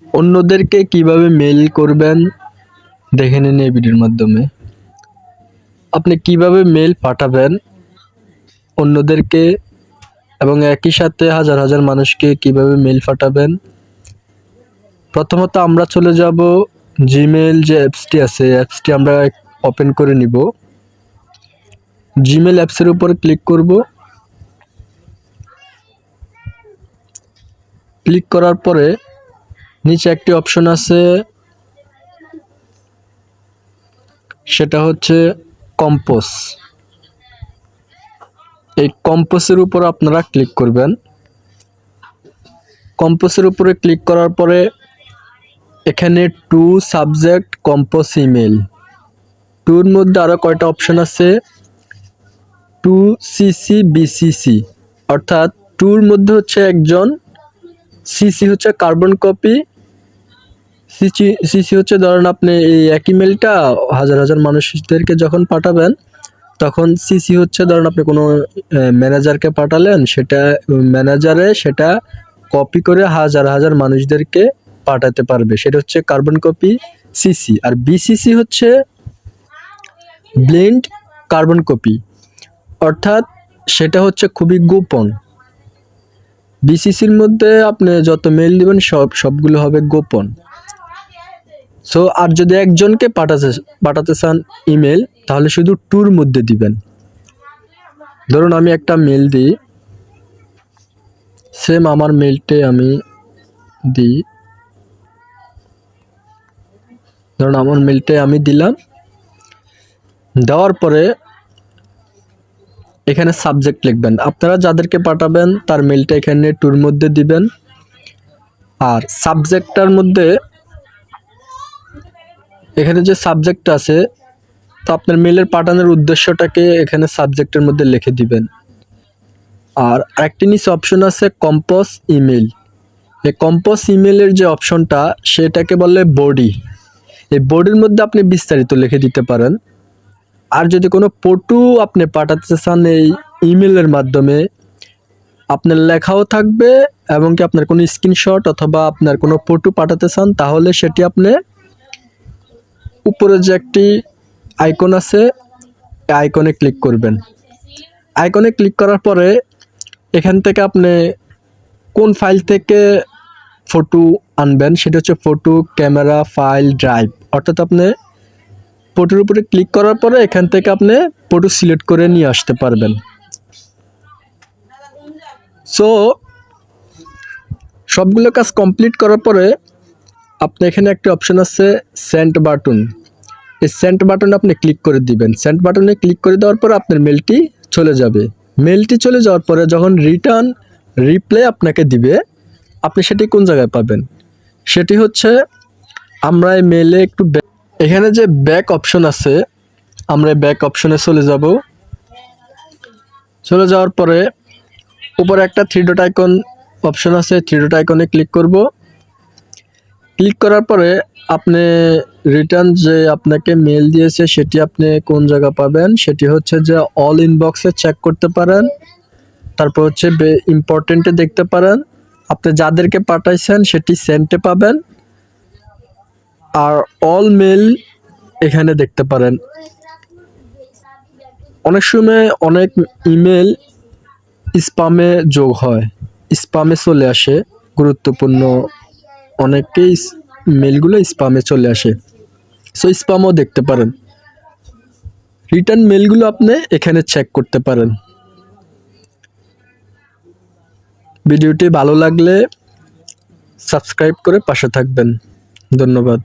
অন্যদেরকে কিভাবে মেইল করবেন দেখে নিন এই ভিডিওর মাধ্যমে। আপনি কিভাবে মেইল পাঠাবেন অন্যদেরকে এবং একই সাথে হাজার হাজার মানুষকে কিভাবে মেইল পাঠাবেন। প্রথমত আমরা চলে যাব জিমেইল যে অ্যাপসটি আছে, অ্যাপসটি আমরা ওপেন করে নিব। জিমেইল অ্যাপসের উপর ক্লিক করব। ক্লিক করার পরে নিচে একটি অপশন আছে, সেটা হচ্ছে কম্পোজ। এই কম্পোজের উপর আপনারা ক্লিক করবেন। কম্পোজের উপরে ক্লিক করার পরে এখানে টু সাবজেক্ট কম্পোজ ইমেল, টুর মধ্যে আরও কয়টা অপশন আছে, টু সিসি বিসিসি, অর্থাৎ টুর মধ্যে হচ্ছে একজন, সিসি হচ্ছে কার্বন কপি, সিসি হচ্ছে ধরেন আপনি এই এক ইমেলটা হাজার হাজার মানুষদেরকে যখন পাঠাবেন তখন সিসি হচ্ছে ধরেন আপনি কোনো ম্যানেজারকে পাঠালেন, সেটা ম্যানেজারে সেটা কপি করে হাজার হাজার মানুষদেরকে পাঠাতে পারবে, সেটা হচ্ছে কার্বন কপি সিসি। আর বিসিসি হচ্ছে ব্লেন্ড কার্বন কপি, অর্থাৎ সেটা হচ্ছে খুবই গোপন। বিসিসির মধ্যে আপনি যত মেইল দিবেন সবগুলো হবে গোপন। সো আর যদি একজনকে পাঠাতে চান ইমেল, তাহলে শুধু টুর মধ্যে দিবেন। ধরুন আমি একটা মেইল দিই, সেম আমার মেইলটাই আমি দিই, ধরুন আমার মেইলটাই আমি দিলাম। দেওয়ার পরে এখানে সাবজেক্ট লিখবেন, আপনারা যাদেরকে পাঠাবেন তার মেইলটা এখানে টুর মধ্যে দিবেন। আর সাবজেক্টটার মধ্যে এখানে যে সাবজেক্ট আছে, তো আপনার মেইলের পাঠানোর উদ্দেশ্যটাকে এখানে সাবজেক্টের মধ্যে লিখে দিবেন। আর একটি নিচে অপশন আছে কম্পোজ ইমেল। এই কম্পোজ ইমেলের যে অপশনটা সেটাকে বলে বডি। এই বডির মধ্যে আপনি বিস্তারিত লিখে দিতে পারেন। আর যদি কোনো ফটো আপনি পাঠাতে চান এই ইমেলের মাধ্যমে, আপনার লেখাও থাকবে এবং কি আপনার কোনো স্ক্রিনশট অথবা আপনার কোনো ফটো পাঠাতে চান, তাহলে সেটি আপনি উপরে যে একটি আইকন আছে এই আইকনে ক্লিক করবেন। আইকনে ক্লিক করার পরে এখান থেকে আপনি কোন ফাইল থেকে ফটো আনবেন, সেটা হচ্ছে ফটো, ক্যামেরা, ফাইল, ড্রাইভ, অর্থাৎ আপনি ফটোর উপরে ক্লিক করার পরে এখান থেকে আপনি ফটো সিলেক্ট করে নিয়ে আসতে পারবেন। সো সবগুলো কাজ কমপ্লিট করার পরে আপনি এখানে একটা অপশন আছে সেন্ড বাটন, এই সেন্ড বাটনে আপনি ক্লিক করে দিবেন। সেন্ড বাটনে ক্লিক করে দেওয়ার পরে আপনার মেলটি চলে যাবে। মেলটি চলে যাওয়ার পরে যখন রিটার্ন রিপ্লাই আপনাকে দিবে, আপনি সেটি কোন জায়গায় পাবেন, সেটি হচ্ছে আমরা এই মেলে একটু এখানে যে ব্যাক অপশন আছে, আমরা ব্যাক অপশনে চলে যাব। চলে যাওয়ার পরে উপরে একটা থ্রি ডট আইকন অপশন আছে, থ্রি ডট আইকনে ক্লিক করব। ক্লিক করার পরে আপনি রিটার্ন যে আপনাকে মেল দিয়েছে সেটি আপনি কোন জায়গা পাবেন, সেটি হচ্ছে যে অল ইনবক্সে চেক করতে পারেন। তারপর হচ্ছে ইম্পর্টেন্টে দেখতে পারেন, আপনি যাদেরকে পাঠাইছেন সেটি সেন্টে পাবেন। আর অল মেল এখানে দেখতে পারেন। অনেক সময় অনেক ইমেল স্প্যামে যোগ হয়, স্প্যামে চলে আসে, গুরুত্বপূর্ণ অনেকেই মেলগুলো স্প্যামে চলে আসে, সো স্প্যামও দেখতে পারেন। রিটার্ন মেলগুলো আপনি এখানে চেক করতে পারেন। ভিডিওটি ভালো লাগলে সাবস্ক্রাইব করে পাশে থাকবেন। ধন্যবাদ।